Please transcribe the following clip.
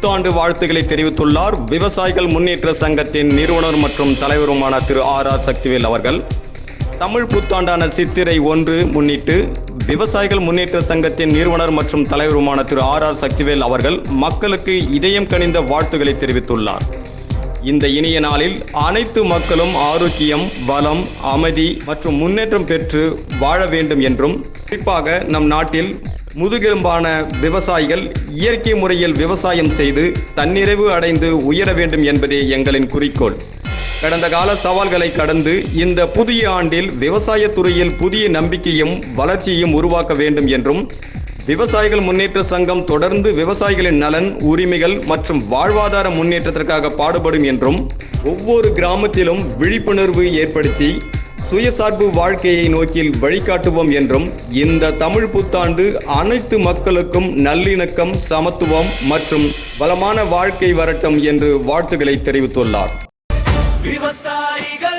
புத்தாண்டு வாழ்த்துக்களை தெரிவித்துள்ளார் விவசாயிகள் முன்னேற்ற சங்கத்தின் நிறுவனர் மற்றும் தலைவருமான திரு ஆர் சக்திவேல் அவர்கள். தமிழ் புத்தாண்டான சித்திரை 1 முன்னிட்டு விவசாயிகள் முன்னேற்ற சங்கத்தின் நிறுவனர் மற்றும் தலைவருமான திரு ஆர் சக்திவேல் அவர்கள் மக்களுக்கு இதயம் கனிந்த வாழ்த்துக்களை தெரிவித்துள்ளார். இந்த இனிய நாளில் அனைத்து மக்களும் ஆரோக்கியம், வளம், அமைதி மற்றும் முன்னேற்றம் பெற்று வாழ வேண்டும் என்றும், குறிப்பாக நம் நாட்டில் முதுகெலும்பான விவசாயிகள் இயற்கை முறையில் விவசாயம் செய்து தன்னிறைவு அடைந்து உயர வேண்டும் என்பதே எங்களின் குறிக்கோள். கடந்த கால சவால்களை கடந்து இந்த புதிய ஆண்டில் விவசாயத்துறையில் புதிய நம்பிக்கையும் வளர்ச்சியும் உருவாக்க வேண்டும் என்றும், விவசாயிகள் முன்னேற்ற சங்கம் தொடர்ந்து விவசாயிகளின் நலன், உரிமைகள் மற்றும் வாழ்வாதார முன்னேற்றத்திற்காக பாடுபடும் என்றும், ஒவ்வொரு கிராமத்திலும் விழிப்புணர்வு ஏற்படுத்தி சுயசார்பு வாழ்க்கையை நோக்கி வழிகாட்டுவோம் என்றும், இந்த தமிழ் புத்தாண்டு அனைத்து மக்களுக்கும் நல்லிணக்கம், சமத்துவம் மற்றும் வளமான வாழ்க்கை வரட்டும் என்று வாழ்த்துக்களை தெரிவித்துள்ளார். விவசாயிகள்